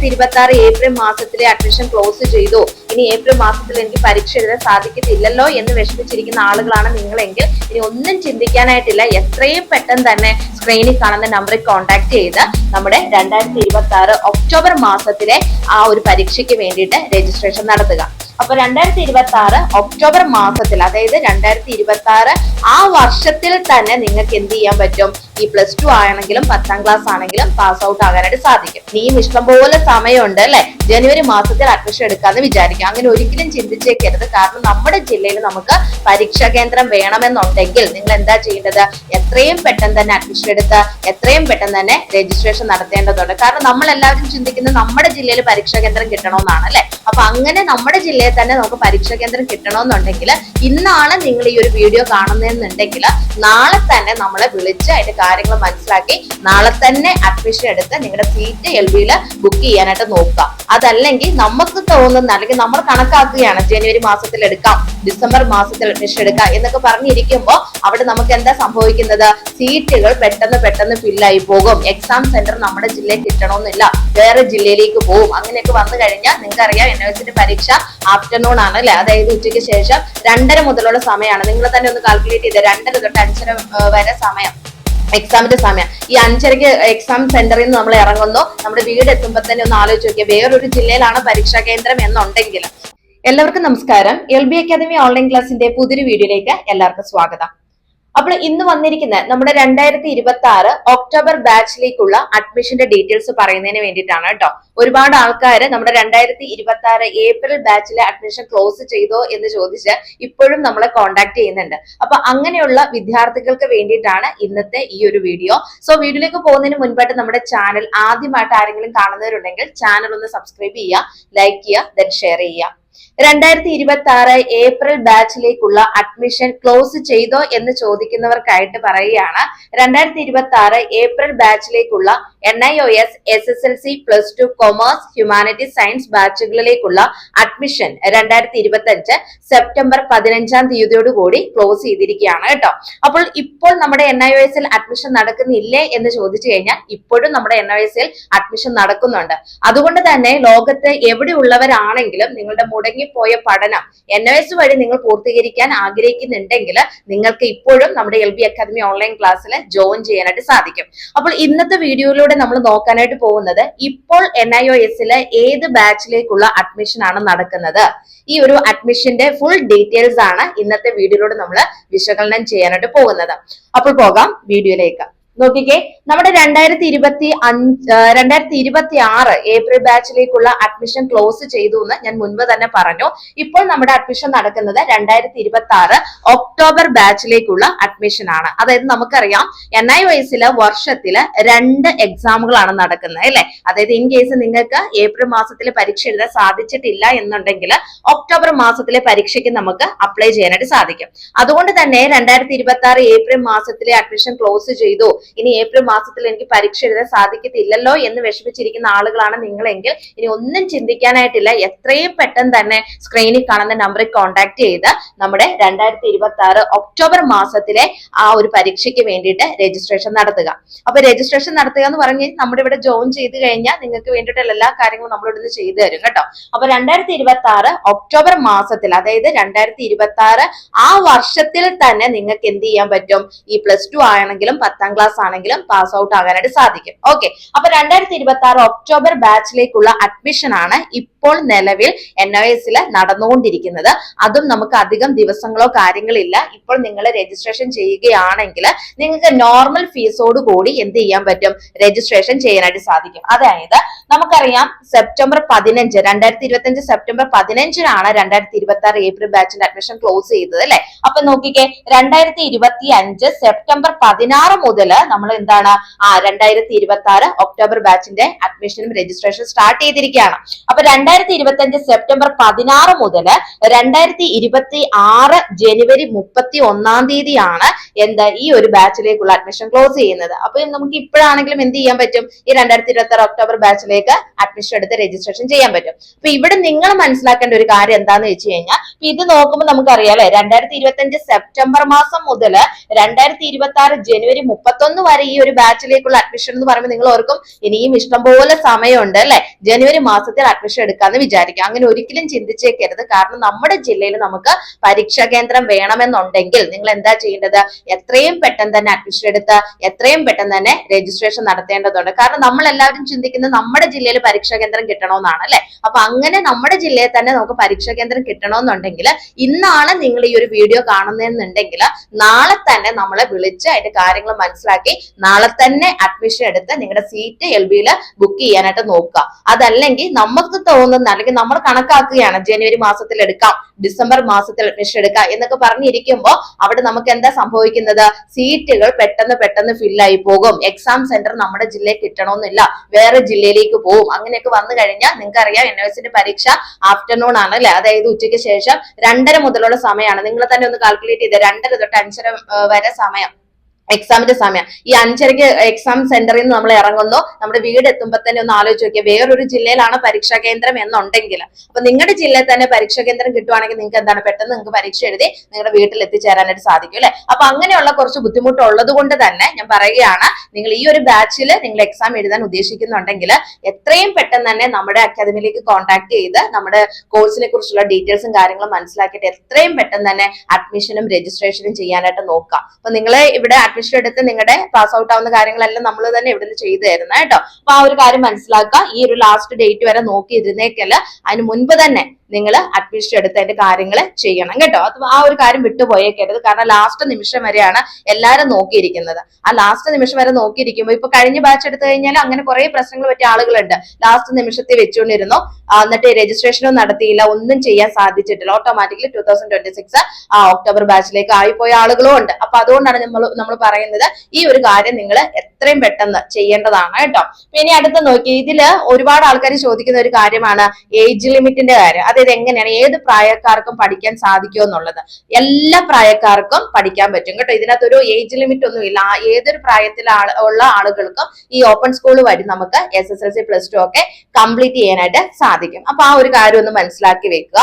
2026 April മാസത്തിലെ admission close ചെയ്തു, ഇനി ഏപ്രിൽ മാസത്തിൽ എനിക്ക് പരീക്ഷ എഴുതാൻ സാധിക്കത്തില്ലല്ലോ എന്ന് വിഷമിച്ചിരിക്കുന്ന ആളുകളാണ് നിങ്ങളെങ്കിൽ ഇനി ഒന്നും ചിന്തിക്കാനായിട്ടില്ല. എത്രയും പെട്ടെന്ന് തന്നെ സ്ക്രീനിൽ കാണുന്ന നമ്പറിൽ കോൺടാക്ട് ചെയ്ത് നമ്മുടെ 2026 ഒക്ടോബർ മാസത്തിലെ ആ ഒരു പരീക്ഷയ്ക്ക് വേണ്ടിയിട്ട് രജിസ്ട്രേഷൻ നടത്തുക. അപ്പൊ 2026 ഒക്ടോബർ മാസത്തിൽ, അതായത് 2026 ആ വർഷത്തിൽ തന്നെ നിങ്ങൾക്ക് എന്ത് ചെയ്യാൻ പറ്റും, ഈ +2 ആണെങ്കിലും 10ാം ക്ലാസ് ആണെങ്കിലും പാസ് ഔട്ട് ആകാനായിട്ട് സാധിക്കും. ഇനിയും ഇഷ്ടംപോലെ സമയമുണ്ട് അല്ലെ, ജനുവരി മാസത്തിൽ അഡ്മിഷൻ എടുക്കാന്ന് വിചാരിക്കാം. അങ്ങനെ ഒരിക്കലും ചിന്തിച്ചേക്കരുത്. കാരണം നമ്മുടെ ജില്ലയിൽ നമുക്ക് പരീക്ഷാ കേന്ദ്രം വേണമെന്നുണ്ടെങ്കിൽ നിങ്ങൾ എന്താ ചെയ്യേണ്ടത്, എത്രയും പെട്ടെന്ന് തന്നെ അഡ്മിഷൻ എടുത്ത് എത്രയും പെട്ടെന്ന് തന്നെ രജിസ്ട്രേഷൻ നടത്തേണ്ടതുണ്ട്. കാരണം നമ്മൾ എല്ലാവരും ചിന്തിക്കുന്നത് നമ്മുടെ ജില്ലയിൽ പരീക്ഷാ കേന്ദ്രം കിട്ടണമെന്നാണ് അല്ലെ. അപ്പൊ അങ്ങനെ നമ്മുടെ ജില്ലയിൽ തന്നെ നമുക്ക് പരീക്ഷാ കേന്ദ്രം കിട്ടണമെന്നുണ്ടെങ്കിൽ ഇന്നാണ് നിങ്ങൾ ഈ ഒരു വീഡിയോ കാണുന്നതെന്നുണ്ടെങ്കിൽ നാളെ തന്നെ നമ്മളെ വിളിച്ച് അതിന്റെ കാര്യങ്ങൾ മനസ്സിലാക്കി നാളെ തന്നെ അഡ്മിഷൻ എടുത്ത് നിങ്ങളുടെ സീറ്റ് LB-യിൽ ബുക്ക് ചെയ്യാനായിട്ട് നോക്കുക. അതല്ലെങ്കിൽ നമുക്ക് തോന്നുന്ന, അല്ലെങ്കിൽ നമ്മൾ കണക്കാക്കുകയാണ് ജനുവരി മാസത്തിൽ എടുക്കാം, ഡിസംബർ മാസത്തിൽ അഡ്മിഷൻ എടുക്കാം എന്നൊക്കെ പറഞ്ഞിരിക്കുമ്പോൾ അവിടെ നമുക്ക് എന്താ സംഭവിക്കുന്നത്, സീറ്റുകൾ പെട്ടെന്ന് ഫില്ലായി പോകും. എക്സാം സെന്റർ നമ്മുടെ ജില്ലയിൽ കിട്ടണമെന്നില്ല, വേറെ ജില്ലയിലേക്ക് പോകും. അങ്ങനെയൊക്കെ വന്നു കഴിഞ്ഞാൽ നിങ്ങൾക്ക് അറിയാം യൂണിവേഴ്സിറ്റി പരീക്ഷ ആഫ്റ്റർനൂൺ ആണ് അല്ലെ, അതായത് ഉച്ചയ്ക്ക് ശേഷം 2:30 മുതലുള്ള സമയമാണ്. നിങ്ങൾ തന്നെ ഒന്ന് കാൽക്കുലേറ്റ് ചെയ്ത് 2:30 തൊട്ട് 5:30 വരെ സമയം എക്സാമിന്റെ സമയം. ഈ 5:30 എക്സാം സെന്ററിൽ നിന്ന് നമ്മൾ ഇറങ്ങുന്നു, നമ്മുടെ വീട് എത്തുമ്പോൾ തന്നെ ഒന്ന് ആലോചിച്ച് നോക്കിയാൽ വേറൊരു ജില്ലയിലാണ് പരീക്ഷാ കേന്ദ്രം എന്നുണ്ടെങ്കിൽ. എല്ലാവർക്കും നമസ്കാരം. LB അക്കാദമി ഓൺലൈൻ ക്ലാസിന്റെ പുതിയൊരു വീഡിയോയിലേക്ക് എല്ലാവർക്കും സ്വാഗതം. അപ്പോൾ ഇന്ന് വന്നിരിക്കുന്നത് നമ്മുടെ 2026 ഒക്ടോബർ ബാച്ചിലേക്കുള്ള അഡ്മിഷന്റെ ഡീറ്റെയിൽസ് പറയുന്നതിന് വേണ്ടിയിട്ടാണ് കേട്ടോ. ഒരുപാട് ആൾക്കാർ നമ്മുടെ 2026 ഏപ്രിൽ ബാച്ചിലെ അഡ്മിഷൻ ക്ലോസ് ചെയ്തോ എന്ന് ചോദിച്ച് ഇപ്പോഴും നമ്മളെ കോൺടാക്ട് ചെയ്യുന്നുണ്ട്. അപ്പൊ അങ്ങനെയുള്ള വിദ്യാർത്ഥികൾക്ക് വേണ്ടിയിട്ടാണ് ഇന്നത്തെ ഈ ഒരു വീഡിയോ. സോ വീഡിയോയിലേക്ക് പോകുന്നതിന് മുൻപായിട്ട് നമ്മുടെ ചാനൽ ആദ്യമായിട്ട് ആരെങ്കിലും കാണുന്നവരുണ്ടെങ്കിൽ ചാനൽ ഒന്ന് സബ്സ്ക്രൈബ് ചെയ്യുക, ലൈക്ക് ചെയ്യുക, ദെൻ ഷെയർ ചെയ്യുക. 2026 ഏപ്രിൽ ബാച്ചിലേക്കുള്ള അഡ്മിഷൻ ക്ലോസ് ചെയ്തോ എന്ന് ചോദിക്കുന്നവർക്കായിട്ട് പറയുകയാണ്, 2026 ഏപ്രിൽ ബാച്ചിലേക്കുള്ള NIOS SSLC +2 commerce humanities science ബാച്ചുകളിലേക്കുള്ള അഡ്മിഷൻ 2025 സെപ്റ്റംബർ 15-ാം തീയതിയോടുകൂടി ക്ലോസ് ചെയ്തിരിക്കുകയാണ് കേട്ടോ. അപ്പോൾ ഇപ്പോൾ നമ്മുടെ NIOS-ൽ അഡ്മിഷൻ നടക്കുന്നില്ലേ എന്ന് ചോദിച്ചു കഴിഞ്ഞാൽ ഇപ്പോഴും നമ്മുടെ NIOS-ൽ അഡ്മിഷൻ നടക്കുന്നുണ്ട്. അതുകൊണ്ട് തന്നെ ലോകത്ത് എവിടെയുള്ളവരാണെങ്കിലും നിങ്ങളുടെ മുടങ്ങിപ്പോയ പഠനം NIOS വഴി നിങ്ങൾ പൂർത്തീകരിക്കാൻ ആഗ്രഹിക്കുന്നുണ്ടെങ്കിൽ നിങ്ങൾക്ക് ഇപ്പോഴും നമ്മുടെ LB അക്കാദമി ഓൺലൈൻ ക്ലാസ്സിൽ ജോയിൻ ചെയ്യാനായിട്ട് സാധിക്കും. അപ്പോൾ ഇന്നത്തെ വീഡിയോയിലൂടെ നമ്മൾ നോക്കാനായിട്ട് പോകുന്നത് ഇപ്പോൾ NIOS-ലെ ഏത് ബാച്ചിലേക്കുള്ള അഡ്മിഷൻ ആണ് നടക്കുന്നത്. ഈ ഒരു അഡ്മിഷന്റെ ഫുൾ ഡീറ്റെയിൽസ് ആണ് ഇന്നത്തെ വീഡിയോയിലൂടെ നമ്മൾ വിശകലനം ചെയ്യാനായിട്ട് പോകുന്നത്. അപ്പോൾ പോകാം വീഡിയോയിലേക്ക്. നോക്കിക്കേ, നമ്മുടെ 2026 ഏപ്രിൽ ബാച്ചിലേക്കുള്ള അഡ്മിഷൻ ക്ലോസ് ചെയ്തു എന്ന് ഞാൻ മുൻപ് തന്നെ പറഞ്ഞു. ഇപ്പോൾ നമ്മുടെ അഡ്മിഷൻ നടക്കുന്നത് 2026 ഒക്ടോബർ ബാച്ചിലേക്കുള്ള അഡ്മിഷൻ ആണ്. അതായത് നമുക്കറിയാം NIOS-ലെ വർഷത്തില് 2 എക്സാമുകളാണ് നടക്കുന്നത് അല്ലെ. അതായത് ഇൻ കേസ് നിങ്ങൾക്ക് ഏപ്രിൽ മാസത്തിലെ പരീക്ഷ എഴുതാൻ സാധിച്ചിട്ടില്ല എന്നുണ്ടെങ്കിൽ ഒക്ടോബർ മാസത്തിലെ പരീക്ഷയ്ക്ക് നമുക്ക് അപ്ലൈ ചെയ്യാനായിട്ട് സാധിക്കും. അതുകൊണ്ട് തന്നെ 2026 ഏപ്രിൽ മാസത്തിലെ അഡ്മിഷൻ ക്ലോസ് ചെയ്തു, ഇനി ഏപ്രിൽ മാസത്തിൽ എനിക്ക് പരീക്ഷ എഴുതാൻ സാധിക്കത്തില്ലല്ലോ എന്ന് വിഷമിച്ചിരിക്കുന്ന ആളുകളാണ് നിങ്ങളെങ്കിൽ ഇനി ഒന്നും ചിന്തിക്കാനായിട്ടില്ല. എത്രയും പെട്ടെന്ന് തന്നെ സ്ക്രീനിൽ കാണുന്ന നമ്പറിൽ കോൺടാക്ട് ചെയ്ത് നമ്മുടെ 2026 ഒക്ടോബർ മാസത്തിലെ ആ ഒരു പരീക്ഷയ്ക്ക് വേണ്ടിയിട്ട് രജിസ്ട്രേഷൻ നടത്തുക. അപ്പൊ രജിസ്ട്രേഷൻ നടത്തുക എന്ന് പറഞ്ഞ് നമ്മുടെ ഇവിടെ ജോയിൻ ചെയ്ത് കഴിഞ്ഞാൽ നിങ്ങൾക്ക് വേണ്ടിയിട്ടുള്ള എല്ലാ കാര്യങ്ങളും നമ്മളിവിടുന്ന് ചെയ്തു തരും കേട്ടോ. അപ്പൊ 2026 ഒക്ടോബർ മാസത്തിൽ, അതായത് 2026 ആ വർഷത്തിൽ തന്നെ നിങ്ങൾക്ക് എന്ത് ചെയ്യാൻ പറ്റും, ഈ +2 ആണെങ്കിലും 10ാം ക്ലാസ് ആണെങ്കിലും പാസ് ഔട്ട് ആകാനായിട്ട് സാധിക്കും. ഓക്കെ, അപ്പൊ 2026 ഒക്ടോബർ ബാച്ചിലേക്കുള്ള അഡ്മിഷൻ ആണ് ഇപ്പോൾ നിലവിൽ NIOS-ൽ നടന്നുകൊണ്ടിരിക്കുന്നത്. അതും നമുക്ക് അധികം ദിവസങ്ങളോ കാര്യങ്ങളില്ല. ഇപ്പോൾ നിങ്ങൾ രജിസ്ട്രേഷൻ ചെയ്യുകയാണെങ്കിൽ നിങ്ങൾക്ക് നോർമൽ ഫീസോട് കൂടി എന്ത് ചെയ്യാൻ പറ്റും, രജിസ്ട്രേഷൻ ചെയ്യാനായിട്ട് സാധിക്കും. അതായത് നമുക്കറിയാം സെപ്റ്റംബർ 15, 2025 സെപ്റ്റംബർ 15-നാണ് 2026 ഏപ്രിൽ ബാച്ചിന്റെ അഡ്മിഷൻ ക്ലോസ് ചെയ്തത് അല്ലെ. അപ്പൊ നോക്കിക്കേ, 2025 സെപ്റ്റംബർ 16 മുതൽ നമ്മൾ എന്താണ് 2026 ഒക്ടോബർ ബാച്ചിന്റെ അഡ്മിഷനും രജിസ്ട്രേഷൻ സ്റ്റാർട്ട് ചെയ്തിരിക്കുകയാണ്. അപ്പൊ 2025 സെപ്റ്റംബർ 16 മുതൽ 2026 ജനുവരി 31 എന്താ ഈ ഒരു ബാച്ചിലേക്കുള്ള അഡ്മിഷൻ ക്ലോസ് ചെയ്യുന്നത്. അപ്പൊ നമുക്ക് ഇപ്പോഴാണെങ്കിലും എന്ത് ചെയ്യാൻ പറ്റും, ഈ 2026 ഒക്ടോബർ ബാച്ചിലേക്ക് അഡ്മിഷൻ എടുത്ത് രജിസ്ട്രേഷൻ ചെയ്യാൻ പറ്റും. അപ്പൊ ഇവിടെ നിങ്ങൾ മനസ്സിലാക്കേണ്ട ഒരു കാര്യം എന്താന്ന് വെച്ച് കഴിഞ്ഞാൽ, ഇത് നോക്കുമ്പോൾ നമുക്കറിയാം അല്ലെ, 2025 സെപ്റ്റംബർ മാസം മുതൽ 2026 ജനുവരി 31 വരെ ഈ ഒരു ബാച്ചിലേക്കുള്ള അഡ്മിഷൻ എന്ന് പറയുമ്പോൾ നിങ്ങൾ ഓർക്കും ഇനിയും ഇഷ്ടംപോലെ സമയമുണ്ട് അല്ലെ, ജനുവരി മാസത്തിൽ അഡ്മിഷൻ എടുക്കാന്ന് വിചാരിക്കാം. അങ്ങനെ ഒരിക്കലും ചിന്തിച്ചേക്കരുത്. കാരണം നമ്മുടെ ജില്ലയിൽ നമുക്ക് പരീക്ഷാ കേന്ദ്രം വേണമെന്നുണ്ടെങ്കിൽ നിങ്ങൾ എന്താ ചെയ്യേണ്ടത്, എത്രയും പെട്ടെന്ന് തന്നെ അഡ്മിഷൻ എടുത്ത് എത്രയും പെട്ടെന്ന് തന്നെ രജിസ്ട്രേഷൻ നടത്തേണ്ടതുണ്ട്. കാരണം നമ്മൾ എല്ലാവരും ചിന്തിക്കുന്നത് നമ്മുടെ ജില്ലയിൽ പരീക്ഷാ കേന്ദ്രം കിട്ടണമെന്നാണ് അല്ലെ. അപ്പൊ അങ്ങനെ നമ്മുടെ ജില്ലയിൽ തന്നെ നമുക്ക് പരീക്ഷാ കേന്ദ്രം കിട്ടണമെന്നുണ്ടെങ്കിൽ ഇന്നാണ് നിങ്ങൾ ഈ ഒരു വീഡിയോ കാണുന്നതെന്നുണ്ടെങ്കിൽ നാളെ തന്നെ നമ്മളെ വിളിച്ച് അതിന്റെ കാര്യങ്ങൾ മനസ്സിലാക്കി നാളെ തന്നെ അഡ്മിഷൻ എടുത്ത് നിങ്ങളുടെ സീറ്റ് LB-യിൽ ബുക്ക് ചെയ്യാനായിട്ട് നോക്കുക. അതല്ലെങ്കിൽ നമുക്ക് തോന്നുന്ന, അല്ലെങ്കിൽ നമ്മൾ കണക്കാക്കുകയാണ് ജനുവരി മാസത്തിൽ എടുക്കാം, ഡിസംബർ മാസത്തിൽ അഡ്മിഷൻ എടുക്കാം എന്നൊക്കെ പറഞ്ഞിരിക്കുമ്പോൾ അവിടെ നമുക്ക് എന്താ സംഭവിക്കുന്നത്, സീറ്റുകൾ പെട്ടെന്ന് ഫില്ലായി പോകും. എക്സാം സെന്റർ നമ്മുടെ ജില്ലയിൽ കിട്ടണമെന്നില്ല, വേറെ ജില്ലയിലേക്ക് പോകും. അങ്ങനെയൊക്കെ വന്നു കഴിഞ്ഞാൽ നിങ്ങൾക്ക് അറിയാം NIOSന്റെ പരീക്ഷ ആഫ്റ്റർനൂൺ ആണ് അല്ലെ, അതായത് ഉച്ചയ്ക്ക് ശേഷം 2:30 മുതലുള്ള സമയമാണ്. നിങ്ങൾ തന്നെ ഒന്ന് കാൽക്കുലേറ്റ് ചെയ്ത് 2:30 തൊട്ട് 5:30 വരെ സമയം, എക്സാമിന്റെ സമയം. ഈ 5:30 എക്സാം സെന്ററിൽ നിന്ന് നമ്മൾ ഇറങ്ങുന്നു, നമ്മുടെ വീട് എത്തുമ്പോൾ തന്നെ ഒന്ന് ആലോചിച്ച് നോക്കിയാൽ വേറൊരു ജില്ലയിലാണ് പരീക്ഷാ കേന്ദ്രം എന്നുണ്ടെങ്കിൽ, അപ്പൊ നിങ്ങളുടെ ജില്ലയിൽ തന്നെ പരീക്ഷാ കേന്ദ്രം കിട്ടുവാണെങ്കിൽ നിങ്ങൾക്ക് എന്താണ് പെട്ടെന്ന് നിങ്ങൾക്ക് പരീക്ഷ എഴുതി നിങ്ങളുടെ വീട്ടിൽ എത്തിച്ചേരാനായിട്ട് സാധിക്കും അല്ലെ. അപ്പൊ അങ്ങനെയുള്ള കുറച്ച് ബുദ്ധിമുട്ടുള്ളത് കൊണ്ട് തന്നെ ഞാൻ പറയുകയാണ്, നിങ്ങൾ ഈ ഒരു ബാച്ചിൽ നിങ്ങൾ എക്സാം എഴുതാൻ ഉദ്ദേശിക്കുന്നുണ്ടെങ്കിൽ എത്രയും പെട്ടെന്ന് തന്നെ നമ്മുടെ അക്കാദമിയിലേക്ക് കോൺടാക്ട് ചെയ്ത് നമ്മുടെ കോഴ്സിനെ കുറിച്ചുള്ള ഡീറ്റെയിൽസും കാര്യങ്ങളും മനസ്സിലാക്കിയിട്ട് എത്രയും പെട്ടെന്ന് തന്നെ അഡ്മിഷനും രജിസ്ട്രേഷനും ചെയ്യാനായിട്ട് നോക്കാം. അപ്പൊ നിങ്ങളെ ഇവിടെ അഡ്മിഷൻ എടുത്ത് നിങ്ങളുടെ പാസ് ഔട്ട് ആവുന്ന കാര്യങ്ങളെല്ലാം നമ്മൾ തന്നെ ഇവിടെ ചെയ്തു തരുന്നത് കേട്ടോ. അപ്പൊ ആ ഒരു കാര്യം മനസ്സിലാക്കുക. ഈ ഒരു ലാസ്റ്റ് ഡേറ്റ് വരെ നോക്കിയിരുന്നേക്കല്ല, അതിന് മുൻപ് തന്നെ നിങ്ങൾ അഡ്മിഷൻ എടുത്ത് അതിന്റെ കാര്യങ്ങൾ ചെയ്യണം കേട്ടോ. അത് ആ ഒരു കാര്യം വിട്ടുപോയേക്കരുത്. കാരണം ലാസ്റ്റ് നിമിഷം വരെയാണ് എല്ലാവരും നോക്കിയിരിക്കുന്നത്. ആ ലാസ്റ്റ് നിമിഷം വരെ നോക്കിയിരിക്കുമ്പോൾ ഇപ്പൊ കഴിഞ്ഞ ബാച്ച് എടുത്തു കഴിഞ്ഞാൽ അങ്ങനെ കുറെ പ്രശ്നങ്ങൾ പറ്റിയ ആളുകളുണ്ട്. ലാസ്റ്റ് നിമിഷത്തിൽ വെച്ചുകൊണ്ടിരുന്നു, എന്നിട്ട് രജിസ്ട്രേഷനും നടത്തിയില്ല, ഒന്നും ചെയ്യാൻ സാധിച്ചിട്ടില്ല. ഓട്ടോമാറ്റിക്കലി 2026 ഒക്ടോബർ ബാച്ചിലേക്ക് ആയിപ്പോയ ആളുകളും ഉണ്ട്. അപ്പൊ അതുകൊണ്ടാണ് നമ്മൾ പറയുന്നത് ഈ ഒരു കാര്യം നിങ്ങൾ എത്രയും പെട്ടെന്ന് ചെയ്യേണ്ടതാണ് കേട്ടോ. ഇനി അടുത്ത നോക്കി, ഇതില് ഒരുപാട് ആൾക്കാർ ചോദിക്കുന്ന ഒരു കാര്യമാണ് ഏജ് ലിമിറ്റിന്റെ കാര്യം. അതായത് എങ്ങനെയാണ് ഏത് പ്രായക്കാർക്കും പഠിക്കാൻ സാധിക്കുമോ എന്നുള്ളത്. എല്ലാ പ്രായക്കാർക്കും പഠിക്കാൻ പറ്റും കേട്ടോ. ഇതിനകത്തൊരു ഏജ് ലിമിറ്റ് ഒന്നും ഇല്ല. ഏതൊരു പ്രായത്തിൽ ഉള്ള ആളുകൾക്കും ഈ ഓപ്പൺ സ്കൂൾ വഴി നമുക്ക് SSLC +2 ഒക്കെ കംപ്ലീറ്റ് ചെയ്യാനായിട്ട് സാധിക്കും. അപ്പൊ ആ ഒരു കാര്യം ഒന്ന് മനസ്സിലാക്കി വെക്കുക.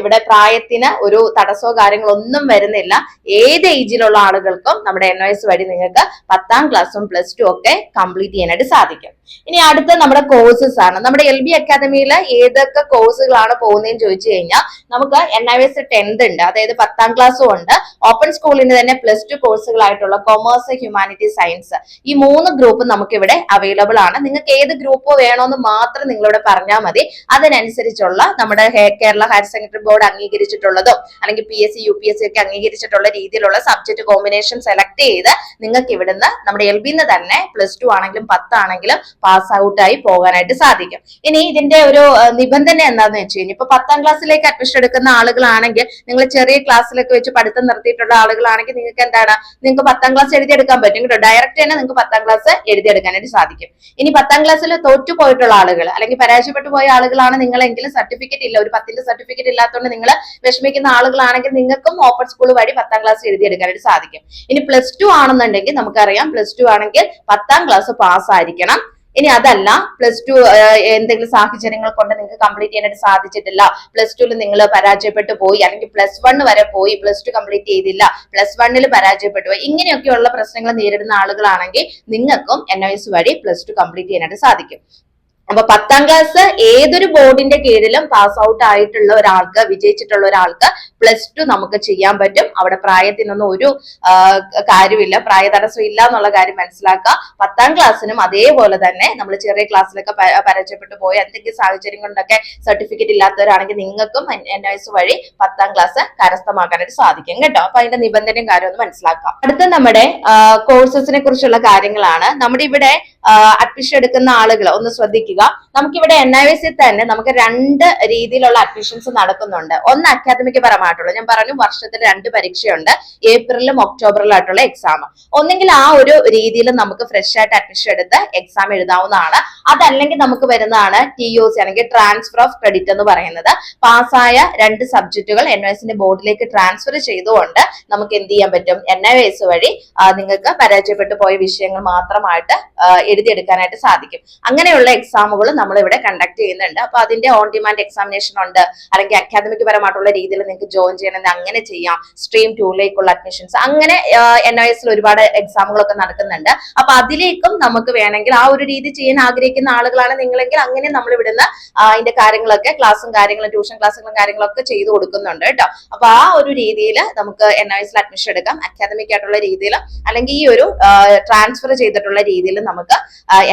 ഇവിടെ പ്രായത്തിന് ഒരു തടസ്സമോ കാര്യങ്ങളോ ഒന്നും വരുന്നില്ല. ഏത് ഏജിലുള്ള ആളുകൾക്കും നമ്മുടെ NIOS വഴി നിങ്ങൾക്ക് 10ാം ക്ലാസ്സും +2 ഒക്കെ കംപ്ലീറ്റ് ചെയ്യാനായിട്ട് സാധിക്കും. ഇനി അടുത്ത നമ്മുടെ കോഴ്സസ് ആണ്. നമ്മുടെ LB അക്കാദമിയിൽ ഏതൊക്കെ കോഴ്സുകളാണ് പോകുന്നതെന്ന് ചോദിച്ചു കഴിഞ്ഞാൽ നമുക്ക് NIOS 10th ഉണ്ട്, അതായത് 10ാം ക്ലാസ്സും ഉണ്ട്. ഓപ്പൺ സ്കൂളിന് തന്നെ +2 കോഴ്സുകളായിട്ടുള്ള കൊമേഴ്സ്, ഹ്യൂമാനിറ്റീസ്, സയൻസ്, ഈ 3 ഗ്രൂപ്പ് നമുക്ക് ഇവിടെ അവൈലബിൾ ആണ്. നിങ്ങൾക്ക് ഏത് ഗ്രൂപ്പ് വേണമെന്ന് മാത്രം നിങ്ങളിവിടെ പറഞ്ഞാൽ മതി. അതിനനുസരിച്ചുള്ള നമ്മുടെ കേരള ഹയർ സെക്കൻഡറി ബോർഡ് അംഗീകരിച്ചിട്ടുള്ളതും അല്ലെങ്കിൽ PSC UPSC ഒക്കെ അംഗീകരിച്ചിട്ടുള്ള രീതിയിലുള്ള സബ്ജക്ട് കോമ്പിനേഷൻ സെലക്ട് ചെയ്ത് നിങ്ങൾക്ക് ഇവിടുന്ന് നമ്മുടെ LB-ന്ന് തന്നെ +2 ആണെങ്കിലും 10 ആണെങ്കിലും പാസ് ഔട്ട് ആയി പോകാനായിട്ട് സാധിക്കും. ഇനി ഇതിന്റെ ഒരു നിബന്ധന എന്താന്ന് വെച്ച് കഴിഞ്ഞാൽ, ഇപ്പൊ 10ാം ക്ലാസ്സിലേക്ക് അഡ്മിഷൻ എടുക്കുന്ന ആളുകളാണെങ്കിൽ, നിങ്ങൾ ചെറിയ ക്ലാസ്സിലൊക്കെ വെച്ച് പഠിത്തം നിർത്തിയിട്ടുള്ള ആളുകളാണെങ്കിൽ നിങ്ങൾക്ക് എന്താണ്, നിങ്ങൾക്ക് 10ാം ക്ലാസ് എഴുതിയെടുക്കാൻ പറ്റും കേട്ടോ. ഡയറക്റ്റ് തന്നെ നിങ്ങൾക്ക് 10ാം ക്ലാസ് എഴുതിയെടുക്കാനായിട്ട് സാധിക്കും. ഇനി 10ാം ക്ലാസ്സിൽ തോറ്റു പോയിട്ടുള്ള ആളുകൾ അല്ലെങ്കിൽ പരാജയപ്പെട്ടു പോയ ആളുകളാണ് നിങ്ങളെങ്കിലും സർട്ടിഫിക്കറ്റ് ഇല്ല, ഒരു 10ന്റെ സർട്ടിഫിക്കറ്റ് ഇല്ലാത്തതുകൊണ്ട് നിങ്ങൾ വിഷമിക്കുന്ന ആളുകളാണെങ്കിൽ നിങ്ങൾക്കും ഓപ്പൺ സ്കൂൾ വഴി 10ാം ക്ലാസ് എഴുതിയെടുക്കാനായിട്ട് സാധിക്കും. ഇനി +2 ആണെന്നുണ്ടെങ്കിൽ നമുക്കറിയാം, +2 ആണെങ്കിൽ 10ാം ക്ലാസ് പാസ്സായിരിക്കണം. ഇനി അതല്ല +2 എന്തെങ്കിലും സാഹചര്യങ്ങൾ കൊണ്ട് നിങ്ങൾക്ക് കംപ്ലീറ്റ് ചെയ്യാനായിട്ട് സാധിച്ചിട്ടില്ല, +2ൽ നിങ്ങൾ പരാജയപ്പെട്ടു പോയി, അല്ലെങ്കിൽ +1 വരെ പോയി +2 കംപ്ലീറ്റ് ചെയ്തില്ല, +1ൽ പരാജയപ്പെട്ടു പോയി, ഇങ്ങനെയൊക്കെയുള്ള പ്രശ്നങ്ങൾ നേരിടുന്ന ആളുകളാണെങ്കിൽ നിങ്ങൾക്കും NIOS വഴി +2 കംപ്ലീറ്റ് ചെയ്യാനായിട്ട് സാധിക്കും. അപ്പൊ 10ാം ക്ലാസ് ഏതൊരു ബോർഡിന്റെ കീഴിലും പാസ് ഔട്ട് ആയിട്ടുള്ള ഒരാൾക്ക്, വിജയിച്ചിട്ടുള്ള ഒരാൾക്ക് +2 നമുക്ക് ചെയ്യാൻ പറ്റും. അവിടെ പ്രായത്തിനൊന്നും ഒരു കാര്യമില്ല, പ്രായ തടസ്സം ഇല്ല എന്നുള്ള കാര്യം മനസ്സിലാക്കുക. 10ാം ക്ലാസ്സിനും അതേപോലെ തന്നെ നമ്മൾ ചെറിയ ക്ലാസ്സിലൊക്കെ പരാജയപ്പെട്ടു പോയ എന്തെങ്കിലും സാഹചര്യം കൊണ്ടൊക്കെ സർട്ടിഫിക്കറ്റ് ഇല്ലാത്തവരാണെങ്കിൽ നിങ്ങൾക്കും NIOS വഴി 10ാം ക്ലാസ് കരസ്ഥമാക്കാനായിട്ട് സാധിക്കും കേട്ടോ. അപ്പൊ അതിന്റെ നിബന്ധനയും കാര്യം ഒന്ന് മനസ്സിലാക്കാം. അടുത്ത നമ്മുടെ കോഴ്സസിനെ കുറിച്ചുള്ള കാര്യങ്ങളാണ്. നമ്മുടെ ഇവിടെ അഡ്മിഷൻ എടുക്കുന്ന ആളുകൾ ഒന്ന് ശ്രദ്ധിക്കുക. ശ്രദ്ധിക്കുക, നമുക്കിവിടെ NIVS തന്നെ നമുക്ക് രണ്ട് രീതിയിലുള്ള അഡ്മിഷൻസ് നടക്കുന്നുണ്ട്. ഒന്ന് അക്കാദമിക് പരമായിട്ടുള്ള, ഞാൻ പറഞ്ഞു വർഷത്തിൽ 2 പരീക്ഷയുണ്ട്, ഏപ്രിലും ഒക്ടോബറിലും ആയിട്ടുള്ള എക്സാം. ഒന്നെങ്കിൽ ആ ഒരു രീതിയിൽ നമുക്ക് ഫ്രഷ് ആയിട്ട് അഡ്മിഷൻ എടുത്ത് എക്സാം എഴുതാവുന്നതാണ്. അതല്ലെങ്കിൽ നമുക്ക് വരുന്നതാണ് TOC അല്ലെങ്കിൽ ട്രാൻസ്ഫർ ഓഫ് ക്രെഡിറ്റ് എന്ന് പറയുന്നത്. പാസ്സായ 2 സബ്ജക്റ്റുകൾ NIVSന്റെ ബോർഡിലേക്ക് ട്രാൻസ്ഫർ ചെയ്തുകൊണ്ട് നമുക്ക് എന്ത് ചെയ്യാൻ പറ്റും, NIVS വഴി നിങ്ങൾക്ക് പരാജയപ്പെട്ടു പോയ വിഷയങ്ങൾ മാത്രമായിട്ട് എഴുതിയെടുക്കാനായിട്ട് സാധിക്കും. അങ്ങനെയുള്ള എക്സാമുകൾ നമ്മൾ ഇവിടെ കണ്ടക്ട് ചെയ്യുന്നുണ്ട്. അപ്പൊ അതിന്റെ ഓൺ ഡിമാൻഡ് എക്സാമിനേഷൻ ഉണ്ട്, അല്ലെങ്കിൽ അക്കാദമിക് പരമായിട്ടുള്ള രീതിയിൽ നിങ്ങൾക്ക് ജോയിൻ ചെയ്യണമെങ്കിൽ അങ്ങനെ ചെയ്യാം. സ്ട്രീം 2ലേക്കുള്ള അഡ്മിഷൻസ്, അങ്ങനെ NIVSൽ ഒരുപാട് എക്സാമുകളൊക്കെ നടക്കുന്നുണ്ട്. അപ്പൊ അതിലേക്കും നമുക്ക് വേണമെങ്കിൽ ആ ഒരു രീതി ചെയ്യാൻ ആഗ്രഹിക്കുന്ന ആളുകളാണ് നിങ്ങളെങ്കിൽ അങ്ങനെ നമ്മൾ ഇവിടുന്ന് അതിന്റെ കാര്യങ്ങളൊക്കെ ക്ലാസ്സും കാര്യങ്ങളും ട്യൂഷൻ ക്ലാസ്സുകളും കാര്യങ്ങളൊക്കെ ചെയ്തു കൊടുക്കുന്നുണ്ട് കേട്ടോ. അപ്പൊ ആ ഒരു രീതിയിൽ നമുക്ക് NIVSൽ അഡ്മിഷൻ എടുക്കാം, അക്കാദമിക് ആയിട്ടുള്ള രീതിയിൽ അല്ലെങ്കിൽ ഈ ഒരു ട്രാൻസ്ഫർ ചെയ്തിട്ടുള്ള രീതിയിൽ നമുക്ക്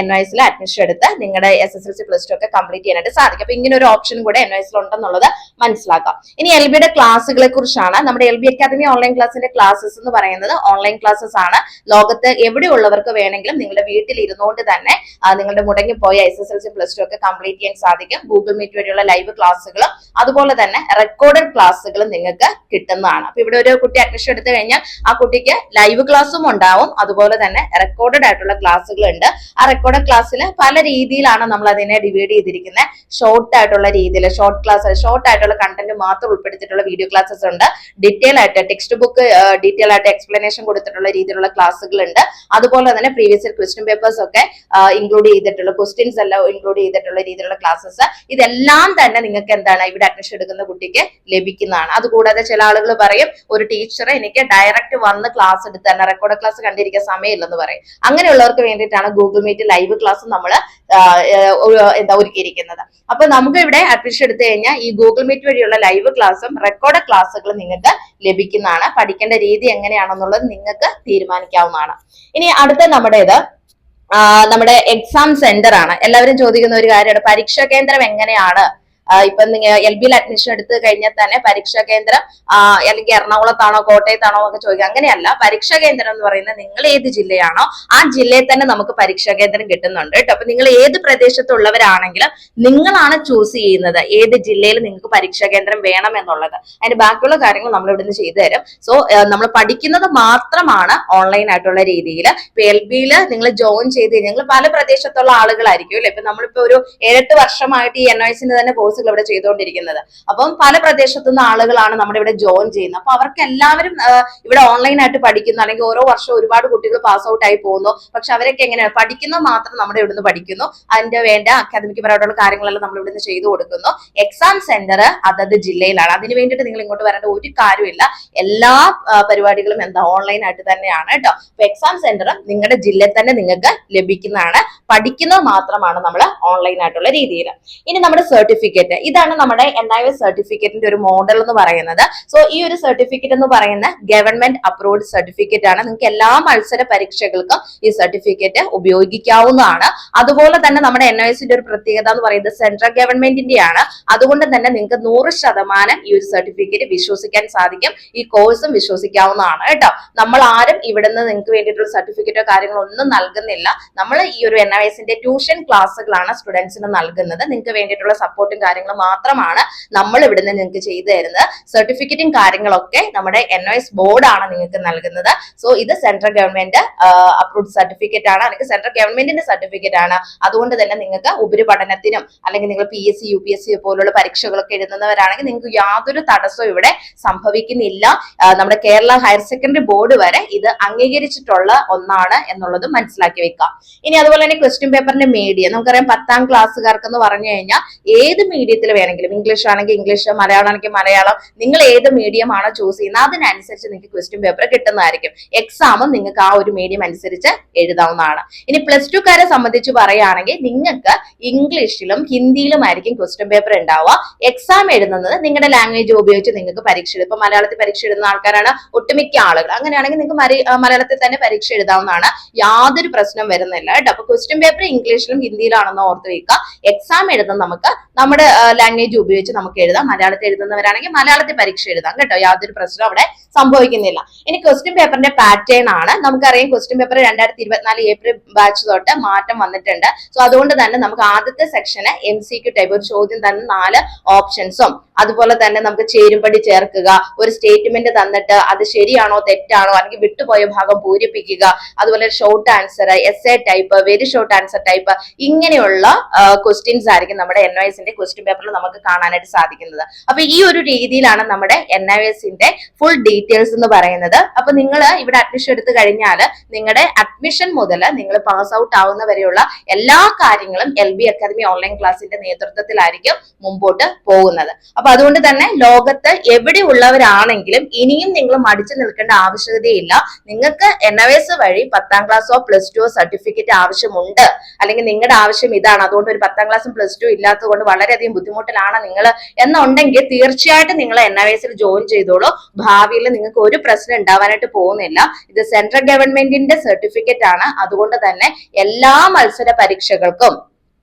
NIVSൽ അഡ്മിഷൻ എടുത്ത് നിങ്ങളുടെ SSLC +2 ഒക്കെ കംപ്ലീറ്റ് ചെയ്യാനായിട്ട് സാധിക്കും. അപ്പൊ ഇങ്ങനെ ഒരു ഓപ്ഷൻ കൂടെ NIVSൽ ഉണ്ടെന്നുള്ളത് മനസ്സിലാക്കാം. ഇനി LBയുടെ ക്ലാസ്സുകളെ കുറിച്ചാണ്. നമ്മുടെ LB അക്കാദമി ഓൺലൈൻ ക്ലാസ്സിന്റെ ക്ലാസ്സസ് എന്ന് പറയുന്നത് ഓൺലൈൻ ക്ലാസ്സസ് ആണ്. ലോകത്ത് എവിടെയുള്ളവർക്ക് വേണമെങ്കിലും നിങ്ങളുടെ വീട്ടിൽ ഇരുന്നുകൊണ്ട് തന്നെ നിങ്ങളുടെ മുടങ്ങിപ്പോയ SSLC +2 ഒക്കെ കംപ്ലീറ്റ് ചെയ്യാൻ സാധിക്കും. ഗൂഗിൾ മീറ്റ് വഴിയുള്ള ലൈവ് ക്ലാസ്സുകളും അതുപോലെ തന്നെ റെക്കോർഡഡ് ക്ലാസ്സുകളും നിങ്ങൾക്ക് കിട്ടുന്നതാണ്. അപ്പൊ ഇവിടെ ഒരു കുട്ടി അഡ്മിഷൻ എടുത്തു കഴിഞ്ഞാൽ ആ കുട്ടിക്ക് ലൈവ് ക്ലാസ്സും ഉണ്ടാവും, അതുപോലെ തന്നെ റെക്കോർഡഡ് ആയിട്ടുള്ള ക്ലാസ്സുകൾ ഉണ്ട്. ആ റെക്കോർഡഡ് ക്ലാസ്സിൽ പല രീതിയിലാണ് നമ്മൾ അതിനെ ഡിവൈഡ് ചെയ്തിരിക്കുന്നത്. ഷോർട്ട് ആയിട്ടുള്ള രീതിയിൽ ഷോർട്ട് ക്ലാസ്, ഷോർട്ട് ആയിട്ടുള്ള കണ്ടന്റ് മാത്രം ഉൾപ്പെടുത്തിയിട്ടുള്ള വീഡിയോ ക്ലാസ്സസ് ഉണ്ട്. ഡീറ്റെയിൽ ആയിട്ട് ടെക്സ്റ്റ് ബുക്ക് ഡീറ്റെയിൽ ആയിട്ട് എക്സ്പ്ലനേഷൻ കൊടുത്തിട്ടുള്ള രീതിയിലുള്ള ക്ലാസ്സുകൾ ഉണ്ട്. അതുപോലെ തന്നെ പ്രീവിയസ് ക്വസ്റ്റ്യൻ പേപ്പേഴ്സ് ഒക്കെ ഇൻക്ലൂഡ് ചെയ്തിട്ടുള്ള, ക്വസ്റ്റ്യൻസ് എല്ലാം ഇൻക്ലൂഡ് ചെയ്തിട്ടുള്ള രീതിയിലുള്ള ക്ലാസ്സസ്, ഇതെല്ലാം തന്നെ നിങ്ങൾക്ക് എന്താണ് ഇവിടെ അഡ്മിഷൻ എടുക്കുന്ന കുട്ടിക്ക് ലഭിക്കുന്നതാണ്. അതുകൂടാതെ ചില ആളുകൾ പറയും ഒരു ടീച്ചർ എനിക്ക് ഡയറക്റ്റ് വന്ന് ക്ലാസ് എടുത്ത് തന്നെ റെക്കോർഡ് ക്ലാസ് കണ്ടിരിക്കാൻ സമയമില്ലെന്ന് പറയും. അങ്ങനെയുള്ളവർക്ക് വേണ്ടിയിട്ടാണ് ഗൂഗിൾ മീറ്റ് ലൈവ് ക്ലാസ് നമ്മൾ ഒരുക്കിയിരിക്കുന്നത്. അപ്പൊ നമുക്ക് ഇവിടെ അഡ്മിഷൻ എടുത്തു കഴിഞ്ഞാൽ ഈ ഗൂഗിൾ മീറ്റ് വഴിയുള്ള ലൈവ് ക്ലാസ്സും റെക്കോർഡ് ക്ലാസ്സുകളും നിങ്ങൾക്ക് ലഭിക്കുന്നതാണ്. പഠിക്കേണ്ട രീതി എങ്ങനെയാണെന്നുള്ളത് നിങ്ങൾക്ക് തീരുമാനിക്കാവുന്നതാണ്. ഇനി അടുത്ത നമ്മുടെ എക്സാം സെന്റർ ആണ്. എല്ലാവരും ചോദിക്കുന്ന ഒരു കാര്യമാണ്, പരീക്ഷാ കേന്ദ്രം എങ്ങനെയാണ്? ഇപ്പൊ നിങ്ങൾ LBയിൽ അഡ്മിഷൻ എടുത്തു കഴിഞ്ഞാൽ തന്നെ പരീക്ഷാ കേന്ദ്രം അല്ലെങ്കിൽ എറണാകുളത്താണോ കോട്ടയത്താണോ എന്നൊക്കെ ചോദിക്കുക. അങ്ങനെയല്ല, പരീക്ഷാ കേന്ദ്രം എന്ന് പറയുന്നത് നിങ്ങൾ ഏത് ജില്ലയാണോ ആ ജില്ലയിൽ തന്നെ നമുക്ക് പരീക്ഷാ കേന്ദ്രം കിട്ടുന്നുണ്ട് കേട്ടോ. അപ്പൊ നിങ്ങൾ ഏത് പ്രദേശത്തുള്ളവരാണെങ്കിലും നിങ്ങളാണ് ചൂസ് ചെയ്യുന്നത് ഏത് ജില്ലയിൽ നിങ്ങൾക്ക് പരീക്ഷാ കേന്ദ്രം വേണം എന്നുള്ളത്. അതിന്റെ ബാക്കിയുള്ള കാര്യങ്ങൾ നമ്മൾ ഇവിടുന്ന് ചെയ്തു തരും. സോ നമ്മൾ പഠിക്കുന്നത് മാത്രമാണ് ഓൺലൈൻ ആയിട്ടുള്ള രീതിയിൽ. ഇപ്പൊ LBയിൽ നിങ്ങൾ ജോയിൻ ചെയ്ത് കഴിഞ്ഞാൽ നിങ്ങൾ പല പ്രദേശത്തുള്ള ആളുകളായിരിക്കും അല്ലെ. ഇപ്പൊ നമ്മളിപ്പോ ഒരു 7-8 വർഷമായിട്ട് ഈ NIVSന്റെ തന്നെ കോഴ്സ് ഇവിടെ ചെയ്തുകൊണ്ടിരിക്കുന്നത്. അപ്പം പല പ്രദേശത്തുനിന്ന് ആളുകളാണ് നമ്മുടെ ഇവിടെ ജോയിൻ ചെയ്യുന്നത്. അപ്പൊ അവർക്ക് എല്ലാവരും ഇവിടെ ഓൺലൈൻ ആയിട്ട് പഠിക്കുന്നു, അല്ലെങ്കിൽ ഓരോ വർഷം ഒരുപാട് കുട്ടികൾ പാസ് ഔട്ട് ആയി പോകുന്നു. പക്ഷെ അവരൊക്കെ എങ്ങനെയാണ് പഠിക്കുന്നത് മാത്രം നമ്മുടെ ഇവിടുന്ന് പഠിക്കുന്നു. അതിന്റെ വേണ്ട അക്കാദമിക് പരമായിട്ടുള്ള കാര്യങ്ങളെല്ലാം നമ്മൾ ഇവിടുന്ന് ചെയ്തു കൊടുക്കുന്നു. എക്സാം സെന്റർ അതത് ജില്ലയിലാണ്. അതിന് വേണ്ടിയിട്ട് നിങ്ങൾ ഇങ്ങോട്ട് വരേണ്ട ഒരു കാര്യമില്ല. എല്ലാ പരിപാടികളും ഓൺലൈൻ ആയിട്ട് തന്നെയാണ് കേട്ടോ. അപ്പൊ എക്സാം സെന്റർ നിങ്ങളുടെ ജില്ലയിൽ തന്നെ നിങ്ങൾക്ക് ലഭിക്കുന്നതാണ്. പഠിക്കുന്നത് മാത്രമാണ് നമ്മൾ ഓൺലൈൻ ആയിട്ടുള്ള രീതിയിൽ. ഇനി നമ്മുടെ സർട്ടിഫിക്കറ്റ്, ഇതാണ് നമ്മുടെ NIVS സർട്ടിഫിക്കറ്റിന്റെ ഒരു മോഡൽ എന്ന് പറയുന്നത്. സോ ഈ ഒരു സർട്ടിഫിക്കറ്റ് എന്ന് പറയുന്ന ഗവൺമെന്റ് അപ്രൂവ്ഡ് സർട്ടിഫിക്കറ്റ് ആണ്. നിങ്ങൾക്ക് എല്ലാ മത്സര പരീക്ഷകൾക്കും ഈ സർട്ടിഫിക്കറ്റ് ഉപയോഗിക്കാവുന്നതാണ്. അതുപോലെ തന്നെ നമ്മുടെ NIVSന്റെ ഒരു പ്രത്യേകത എന്ന് പറയുന്നത് സെൻട്രൽ ഗവൺമെന്റിന്റെയാണ്. അതുകൊണ്ട് തന്നെ നിങ്ങൾക്ക് 100% ഈ ഒരു സർട്ടിഫിക്കറ്റ് വിശ്വസിക്കാൻ സാധിക്കും. ഈ കോഴ്സും വിശ്വസിക്കാവുന്നതാണ് കേട്ടോ. നമ്മൾ ആരും ഇവിടുന്ന് നിങ്ങൾക്ക് വേണ്ടിയിട്ടുള്ള സർട്ടിഫിക്കറ്റോ കാര്യങ്ങളോ ഒന്നും നൽകുന്നില്ല. നമ്മൾ ഈ ഒരു NIVSന്റെ ട്യൂഷൻ ക്ലാസ്സുകളാണ് സ്റ്റുഡൻസിന് നൽകുന്നത്. നിങ്ങൾക്ക് വേണ്ടിയിട്ടുള്ള സപ്പോർട്ടും കാര്യങ്ങൾ മാത്രമാണ് നമ്മൾ ഇവിടുന്ന് നിങ്ങൾക്ക് ചെയ്തു തരുന്നത്. സർട്ടിഫിക്കറ്റും കാര്യങ്ങളൊക്കെ നമ്മുടെ NIVS ബോർഡാണ് നിങ്ങൾക്ക് നൽകുന്നത്. സോ ഇത് സെൻട്രൽ ഗവൺമെന്റ് അപ്രൂവ്ഡ് സർട്ടിഫിക്കറ്റ് ആണ്, അല്ലെങ്കിൽ സെൻട്രൽ ഗവൺമെന്റിന്റെ സർട്ടിഫിക്കറ്റ് ആണ്. അതുകൊണ്ട് തന്നെ നിങ്ങൾക്ക് ഉപരിപഠനത്തിനും അല്ലെങ്കിൽ നിങ്ങൾ PSC UPSC പോലുള്ള പരീക്ഷകളൊക്കെ എഴുതുന്നവരാണെങ്കിൽ നിങ്ങൾക്ക് യാതൊരു തടസ്സവും ഇവിടെ സംഭവിക്കുന്നില്ല. നമ്മുടെ കേരള ഹയർ സെക്കൻഡറി ബോർഡ് വരെ ഇത് അംഗീകരിച്ചിട്ടുള്ള ഒന്നാണ് എന്നുള്ളത് മനസ്സിലാക്കി വെക്കാം. ഇനി അതുപോലെ തന്നെ ക്വസ്റ്റ്യൻ പേപ്പറിന്റെ മീഡിയം നമുക്കറിയാം. 10ാം ക്ലാസ്സുകാർക്ക് എന്ന് പറഞ്ഞു കഴിഞ്ഞാൽ ഏത് മീഡിയത്തിൽ വേണമെങ്കിലും, ഇംഗ്ലീഷ് ആണെങ്കിൽ ഇംഗ്ലീഷ്, മലയാളം ആണെങ്കിൽ മലയാളം, നിങ്ങൾ ഏത് മീഡിയം ആണോ ചൂസ് ചെയ്യുന്നത് അതിനനുസരിച്ച് നിങ്ങൾക്ക് ക്വസ്റ്റ്യൻ പേപ്പർ കിട്ടുന്നതായിരിക്കും. എക്സാമും നിങ്ങൾക്ക് ആ ഒരു മീഡിയം അനുസരിച്ച് എഴുതാവുന്നതാണ്. ഇനി +2 കാരെ സംബന്ധിച്ച് പറയുകയാണെങ്കിൽ നിങ്ങൾക്ക് ഇംഗ്ലീഷിലും ഹിന്ദിയിലും ആയിരിക്കും ക്വസ്റ്റ്യൻ പേപ്പർ ഉണ്ടാവുക. എക്സാം എഴുതുന്നത് നിങ്ങളുടെ ലാംഗ്വേജ് ഉപയോഗിച്ച് നിങ്ങൾക്ക് പരീക്ഷ എഴുതും. ഇപ്പൊ മലയാളത്തിൽ പരീക്ഷ എഴുതുന്ന ആൾക്കാരാണ് ഒട്ടുമിക്ക ആളുകൾ. അങ്ങനെയാണെങ്കിൽ നിങ്ങൾക്ക് മലയാളത്തിൽ തന്നെ പരീക്ഷ എഴുതാവുന്നതാണ്. യാതൊരു പ്രശ്നം വരുന്നില്ല കേട്ടോ. അപ്പൊ ക്വസ്റ്റ്യൻ പേപ്പർ ഇംഗ്ലീഷിലും ഹിന്ദിയിലാണെന്ന് ഓർത്ത് വെക്കുക. എക്സാം എഴുതുന്നത് നമുക്ക് നമ്മുടെ ലാംഗ്വേജ് ഉപയോഗിച്ച് നമുക്ക് എഴുതാം. മലയാളത്തിൽ എഴുതുന്നവരാണെങ്കിൽ മലയാളത്തിൽ പരീക്ഷ എഴുതാം കേട്ടോ, യാതൊരു പ്രശ്നവും അവിടെ സംഭവിക്കുന്നില്ല. ഇനി ക്വസ്റ്റ്യൻ പേപ്പറിന്റെ പാറ്റേൺ ആണ്. നമുക്കറിയാം ക്വസ്റ്റ്യൻ പേപ്പർ 2024 ഏപ്രിൽ ബാച്ച് തൊട്ട് മാറ്റം വന്നിട്ടുണ്ട്. സോ അതുകൊണ്ട് തന്നെ നമുക്ക് ആദ്യത്തെ സെക്ഷന് MCQ ടൈപ്പ് ഒരു ചോദ്യം തന്നെ 4 ഓപ്ഷൻസും, അതുപോലെ തന്നെ നമുക്ക് ചേരുംപടി ചേർക്കുക, ഒരു സ്റ്റേറ്റ്മെന്റ് തന്നിട്ട് അത് ശരിയാണോ തെറ്റാണോ അല്ലെങ്കിൽ വിട്ടുപോയ ഭാഗം പൂരിപ്പിക്കുക, അതുപോലെ short answer, essay type, very short answer type, ഇങ്ങനെയുള്ള ക്വസ്റ്റ്യൻസ് ആയിരിക്കും നമ്മുടെ NIVSന്റെ ക്വസ്റ്റ്യൻ പേപ്പറിൽ നമുക്ക് കാണാനായിട്ട് സാധിക്കുന്നത്. അപ്പൊ ഈ ഒരു രീതിയിലാണ് നമ്മുടെ NIVSന്റെ ഫുൾ ഡീറ്റെയിൽസ് എന്ന് പറയുന്നത്. അപ്പൊ നിങ്ങൾ ഇവിടെ അഡ്മിഷൻ എടുത്തു കഴിഞ്ഞാൽ നിങ്ങളുടെ അഡ്മിഷൻ മുതൽ നിങ്ങൾ പാസ് ഔട്ട് ആവുന്ന വരെയുള്ള എല്ലാ കാര്യങ്ങളും LB അക്കാദമി ഓൺലൈൻ ക്ലാസിന്റെ നേതൃത്വത്തിലായിരിക്കും മുമ്പോട്ട് പോകുന്നത്. അപ്പൊ അതുകൊണ്ട് തന്നെ ലോകത്ത് എവിടെ ഉള്ളവരാണെങ്കിലും ഇനിയും നിങ്ങൾ മടിച്ചു നിൽക്കേണ്ട ആവശ്യകതയില്ല. നിങ്ങൾക്ക് NIVS വഴി 10ാം ക്ലാസ്സോ +2 സർട്ടിഫിക്കറ്റ് ആവശ്യമുണ്ട്, അല്ലെങ്കിൽ നിങ്ങളുടെ ആവശ്യം ഇതാണ്, അതുകൊണ്ട് ഒരു 10ാം ക്ലാസ്സും +2 ഇല്ലാത്തത് കൊണ്ട് വളരെയധികം ബുദ്ധിമുട്ടിലാണ് നിങ്ങൾ എന്നുണ്ടെങ്കിൽ തീർച്ചയായിട്ടും നിങ്ങൾ NIVSൽ ജോയിൻ ചെയ്തോളൂ. ഭാവിയിൽ നിങ്ങൾക്ക് ഒരു പ്രശ്നം ഉണ്ടാവാനായിട്ട് പോകുന്നില്ല. ഇത് സെൻട്രൽ ഗവൺമെന്റിന്റെ സർട്ടിഫിക്കറ്റ് ആണ്. അതുകൊണ്ട് തന്നെ എല്ലാ മത്സര പരീക്ഷകൾക്കും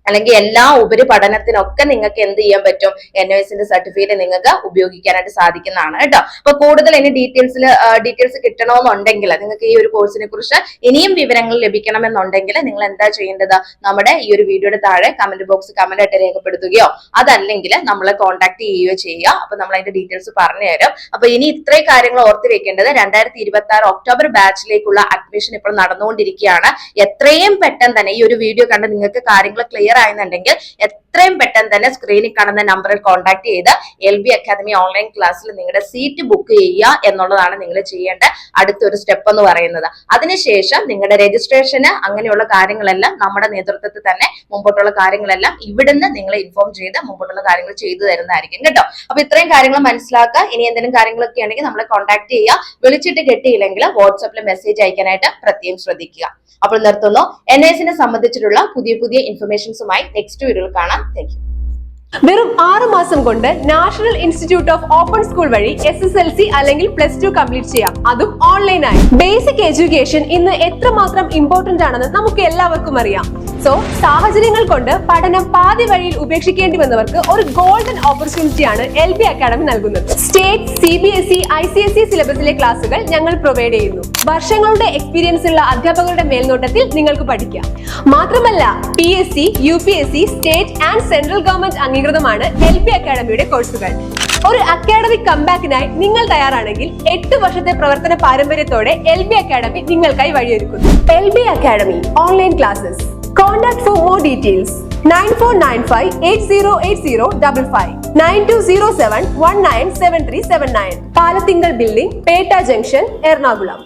അല്ലെങ്കിൽ എല്ലാ ഉപരിപഠനത്തിനൊക്കെ നിങ്ങൾക്ക് എന്ത് ചെയ്യാൻ പറ്റും, NIVSന്റെ സർട്ടിഫിക്കറ്റ് നിങ്ങൾക്ക് ഉപയോഗിക്കാനായിട്ട് സാധിക്കുന്നതാണ് കേട്ടോ. അപ്പൊ കൂടുതൽ ഇനി ഡീറ്റെയിൽസ് കിട്ടണമെന്നുണ്ടെങ്കിൽ, നിങ്ങൾക്ക് ഈ ഒരു കോഴ്സിനെ കുറിച്ച് ഇനിയും വിവരങ്ങൾ ലഭിക്കണമെന്നുണ്ടെങ്കിൽ നിങ്ങൾ എന്താ ചെയ്യേണ്ടത്, നമ്മുടെ ഈ ഒരു വീഡിയോയുടെ താഴെ കമന്റ് ബോക്സ് കമന്റ് ആയിട്ട് രേഖപ്പെടുത്തുകയോ അതല്ലെങ്കിൽ നമ്മളെ കോൺടാക്ട് ചെയ്യുകയോ ചെയ്യുക. അപ്പൊ നമ്മൾ അതിന്റെ ഡീറ്റെയിൽസ് പറഞ്ഞു തരും. അപ്പൊ ഇനി ഇത്രയും കാര്യങ്ങൾ ഓർത്ത് വെക്കേണ്ടത്, 2026 ഒക്ടോബർ ബാച്ചിലേക്കുള്ള അഡ്മിഷൻ ഇപ്പോൾ നടന്നുകൊണ്ടിരിക്കുകയാണ്. എത്രയും പെട്ടെന്ന് തന്നെ ഈ ഒരു വീഡിയോ കണ്ട് നിങ്ങൾക്ക് കാര്യങ്ങൾ ക്ലിയർ ആയെന്നുണ്ടെങ്കിൽ എത്രയും പെട്ടെന്ന് തന്നെ സ്ക്രീനിൽ കാണുന്ന നമ്പറിൽ കോൺടാക്ട് ചെയ്ത് LB അക്കാദമി ഓൺലൈൻ ക്ലാസ്സിൽ നിങ്ങളുടെ സീറ്റ് ബുക്ക് ചെയ്യുക എന്നുള്ളതാണ് നിങ്ങൾ ചെയ്യേണ്ട അടുത്തൊരു സ്റ്റെപ്പ് എന്ന് പറയുന്നത്. അതിനുശേഷം നിങ്ങളുടെ രജിസ്ട്രേഷന് അങ്ങനെയുള്ള കാര്യങ്ങളെല്ലാം നമ്മുടെ നേതൃത്വത്തിൽ തന്നെ മുമ്പോട്ടുള്ള കാര്യങ്ങളെല്ലാം ഇവിടുന്ന് നിങ്ങളെ ഇൻഫോം ചെയ്ത് മുമ്പോട്ടുള്ള കാര്യങ്ങൾ ചെയ്തു തരുന്നതായിരിക്കും കേട്ടോ. അപ്പൊ ഇത്രയും കാര്യങ്ങൾ മനസ്സിലാക്കുക. ഇനി എന്തെങ്കിലും കാര്യങ്ങളൊക്കെ ആണെങ്കിൽ നമ്മളെ കോൺടാക്ട് ചെയ്യുക. വിളിച്ചിട്ട് കിട്ടിയില്ലെങ്കിൽ വാട്സാപ്പിൽ മെസ്സേജ് അയക്കാനായിട്ട് പ്രത്യേകം ശ്രദ്ധിക്കുക. അപ്പോൾ നിർത്തുന്നു. NIVSനെ സംബന്ധിച്ചിട്ടുള്ള പുതിയ ഇൻഫർമേഷൻസുമായി നെക്സ്റ്റ് വീഡിയോയിൽ കാണാം. Thank you. വെറും 6 മാസം കൊണ്ട് national institute of open school വഴി SSLC അല്ലെങ്കിൽ +2 കംപ്ലീറ്റ് ചെയ്യാം, അതും ഓൺലൈനായി. ബേസിക് എഡ്യൂക്കേഷൻ ഇന്ന് എത്രമാത്രം ഇമ്പോർട്ടന്റ് ആണെന്ന് നമുക്ക് എല്ലാവർക്കും അറിയാം. സോ സാഹചര്യങ്ങൾ കൊണ്ട് പഠനം പാതി വഴിയിൽ ഉപേക്ഷിക്കേണ്ടി വന്നവർക്ക് ഒരു ഗോൾഡൻ ഓപ്പർച്യൂണിറ്റിയാണ് LB അക്കാദമി നൽകുന്നത്. സ്റ്റേറ്റ്, CBSE, ICSE സിലബസിലെ ക്ലാസുകൾ ഞങ്ങൾ പ്രൊവൈഡ് ചെയ്യുന്നു. വർഷങ്ങളുടെ എക്സ്പീരിയൻസ് ഉള്ള അധ്യാപകരുടെ മേൽനോട്ടത്തിൽ നിങ്ങൾക്ക് പഠിക്കാം. മാത്രമല്ല PSC, UPSC, state and central government അംഗീകൃതമാണ് LB അക്കാദമിയുടെ കോഴ്സുകൾ. ഒരു അക്കാഡമിക് കംബാക്കിനായി നിങ്ങൾ തയ്യാറാണെങ്കിൽ 8 വർഷത്തെ പ്രവർത്തന പാരമ്പര്യത്തോടെ LB അക്കാദമി നിങ്ങൾക്കായി വഴിയൊരുക്കുന്നു. LB academy online classes. Contact for more details 9495808055 9207197379 Palathinkal building, Pettah junction, Ernakulam.